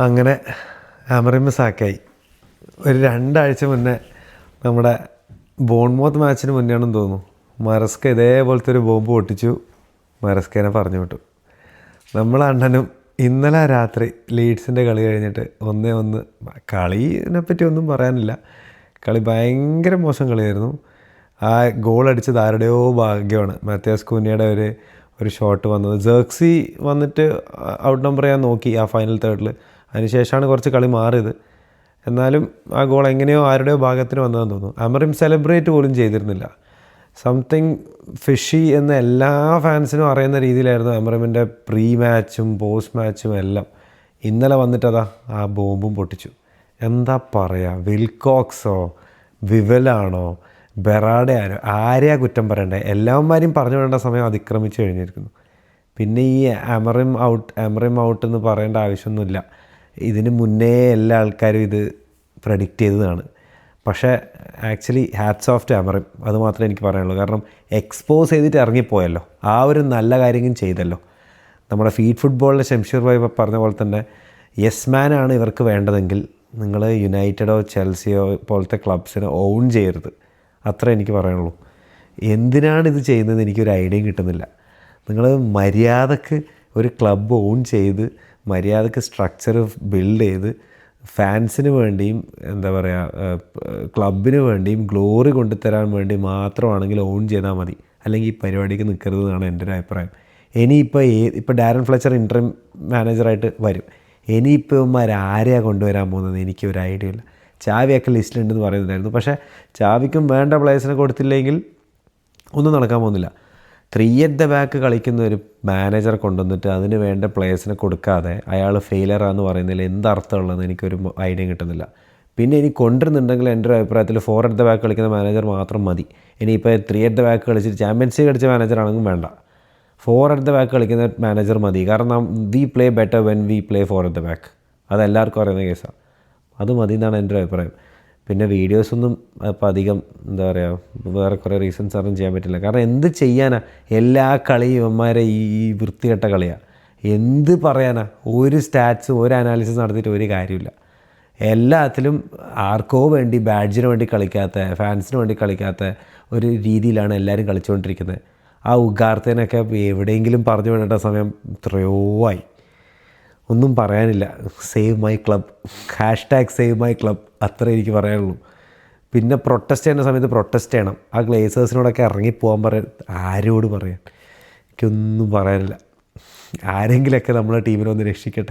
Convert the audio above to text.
അങ്ങനെ അമറിൻ സാക്കായി. ഒരു 2 ആഴ്ച മുന്നേ നമ്മുടെ ബോൺമോത്ത് മാച്ചിന് മുന്നെയാണെന്ന് തോന്നുന്നു, മറസ്ക ഇതേപോലത്തെ ഒരു ബോംബ് പൊട്ടിച്ചു. മറസ്കേനെ പറഞ്ഞു വിട്ടു. നമ്മളണ്ണനും ഇന്നലെ രാത്രി ലീഡ്സിൻ്റെ കളി കഴിഞ്ഞിട്ട് 1-1. കളീനെ പറ്റി ഒന്നും പറയാനില്ല, കളി ഭയങ്കര മോശം കളിയായിരുന്നു. ആ ഗോൾ അടിച്ചത് ആരുടെയോ ഭാഗ്യമാണ്. മാത്യാസ് കൂനിയുടെ ഒരു ഷോട്ട് വന്നത്, ജേർക്സി വന്നിട്ട് ഔട്ട് നമ്പർ ചെയ്യാൻ നോക്കി ആ ഫൈനൽ തേർഡിൽ. അതിനുശേഷമാണ് കുറച്ച് കളി മാറിയത്. എന്നാലും ആ ഗോൾ എങ്ങനെയോ ആരുടെയോ ഭാഗത്തിന് വന്നതെന്ന് തോന്നുന്നു. അമറിൻ സെലിബ്രേറ്റ് പോലും ചെയ്തിരുന്നില്ല. സംതിങ് ഫിഷി എന്ന് എല്ലാ ഫാൻസിനും അറിയുന്ന രീതിയിലായിരുന്നു അമറിൻ്റെ പ്രീ മാച്ചും പോസ്റ്റ് മാച്ചും എല്ലാം. ഇന്നലെ വന്നിട്ടതാ ആ ബോംബും പൊട്ടിച്ചു. എന്താ പറയുക, വിൽകോക്സോ വിവലാണോ ബെറാഡയാരോ ആരെയാ കുറ്റം പറയണ്ടേ? എല്ലാവന്മാരെയും പറഞ്ഞു വിടേണ്ട സമയം അതിക്രമിച്ച് കഴിഞ്ഞിരിക്കുന്നു. പിന്നെ ഈ അമറിൻ ഔട്ട് എന്ന് പറയേണ്ട ആവശ്യമൊന്നുമില്ല. ഇതിന് മുന്നേ എല്ലാ ആൾക്കാരും ഇത് പ്രഡിക്റ്റ് ചെയ്തതാണ്. പക്ഷേ ആക്ച്വലി ഹാറ്റ്സ് ഓഫ് ടു അമറിൻ, അത് മാത്രമേ എനിക്ക് പറയാനുള്ളൂ. കാരണം എക്സ്പോസ് ചെയ്തിട്ട് ഇറങ്ങിപ്പോയല്ലോ, ആ ഒരു നല്ല കാര്യങ്ങളും ചെയ്തല്ലോ. നമ്മുടെ ഫീഡ് ഫുട്ബോളിലെ ഷംഷീർ ഭായ് പറഞ്ഞ പോലെ തന്നെ യെസ് മാനാണ് ഇവർക്ക് വേണ്ടതെങ്കിൽ നിങ്ങൾ യുണൈറ്റഡോ ചെൽസിയോ പോലത്തെ ക്ലബ്സിനെ ഓൺ ചെയ്യരുത്, അത്ര എനിക്ക് പറയാനുള്ളൂ. എന്തിനാണ് ഇത് ചെയ്യുന്നത് എനിക്കൊരു ഐഡിയയും കിട്ടുന്നില്ല. നിങ്ങൾ മര്യാദക്ക് ഒരു ക്ലബ്ബ് ഓൺ ചെയ്ത് മര്യാദക്ക് സ്ട്രക്ചർ ബിൽഡ് ചെയ്ത് ഫാൻസിന് വേണ്ടിയും എന്താ പറയുക ക്ലബിന് വേണ്ടിയും ഗ്ലോറി കൊണ്ടുതരാൻ വേണ്ടി മാത്രമാണെങ്കിൽ ഓൺ ചെയ്താൽ മതി. അല്ലെങ്കിൽ ഈ പരിപാടിക്ക് നിൽക്കരുതെന്നാണ് എൻ്റെ ഒരു അഭിപ്രായം. ഇപ്പോൾ ഡാരൻ ഫ്ലെച്ചർ ഇൻട്രീം മാനേജറായിട്ട് വരും. ഇനിയിപ്പോൾ ഇവന്മാരാരെയാണ് കൊണ്ടുവരാൻ പോകുന്നത് എനിക്കൊരു ഐഡിയ ഇല്ല. ചാവിയൊക്കെ ലിസ്റ്റിലുണ്ടെന്ന് പറയുന്നുണ്ടായിരുന്നു. പക്ഷേ ചാവിക്കും വേണ്ട പ്ലേയേഴ്സിനെ കൊടുത്തില്ലെങ്കിൽ ഒന്നും നടക്കാൻ പോകുന്നില്ല. 3 at the back കളിക്കുന്ന ഒരു മാനേജറെ കൊണ്ടുവന്നിട്ട് അതിന് വേണ്ട പ്ലേയേഴ്സിനെ കൊടുക്കാതെ അയാൾ ഫെയിലറാന്ന് പറയുന്നതിൽ എന്തർത്ഥമുള്ളതെന്ന് എനിക്കൊരു ഐഡിയ കിട്ടുന്നില്ല. പിന്നെ ഇനി കൊണ്ടുവരുന്നുണ്ടെങ്കിൽ എൻ്റെ ഒരു അഭിപ്രായത്തിൽ 4 at the back കളിക്കുന്ന മാനേജർ മാത്രം മതി. ഇനിയിപ്പോൾ 3 at the back കളിച്ചിട്ട് ചാമ്പ്യൻസ് ലീഗ് കളിച്ച മാനേജറാണെങ്കിലും വേണ്ട, 4 at the back കളിക്കുന്ന മാനേജർ മതി. കാരണം V play better when we play 4 at the back, അതെല്ലാവർക്കും അറിയുന്ന കേസാണ്. അത് മതി എന്നാണ് എൻ്റെ ഒരു അഭിപ്രായം. പിന്നെ വീഡിയോസൊന്നും അപ്പോൾ അധികം എന്താ പറയുക, വേറെ കുറേ റീസൺസ് ഒന്നും ചെയ്യാൻ പറ്റില്ല. കാരണം എന്ത് ചെയ്യാനാ, എല്ലാ കളിയും ഇവന്മാരെ ഈ വൃത്തികെട്ട കളിയാണ്. എന്ത് പറയാനാ, ഒരു സ്റ്റാറ്റ്സും ഒരു അനാലിസിസ് നടത്തിയിട്ട് ഒരു കാര്യമില്ല. എല്ലാത്തിലും ആർക്കോ വേണ്ടി ബാഡ്ജിന് വേണ്ടി കളിക്കാത്ത, ഫാൻസിന് വേണ്ടി കളിക്കാത്ത ഒരു രീതിയിലാണ് എല്ലാവരും കളിച്ചുകൊണ്ടിരിക്കുന്നത്. ആ ഉഗാർത്തേനൊക്കെ എവിടെയെങ്കിലും പറഞ്ഞു വിടേണ്ട സമയം എത്രയോ ആയി. ഒന്നും പറയാനില്ല. Save my club, #save my club, അത്ര എനിക്ക് പറയാനുള്ളൂ. പിന്നെ പ്രൊട്ടസ്റ്റ് ചെയ്യുന്ന സമയത്ത് പ്രൊട്ടസ്റ്റ് ചെയ്യണം. ആ ഗ്ലേസേഴ്സിനോടൊക്കെ ഇറങ്ങിപ്പോകാൻ പറയാൻ ആരോട് പറയാൻ, എനിക്കൊന്നും പറയാനില്ല. ആരെങ്കിലുമൊക്കെ നമ്മളെ ടീമിനെ ഒന്ന് രക്ഷിക്കട്ടെ.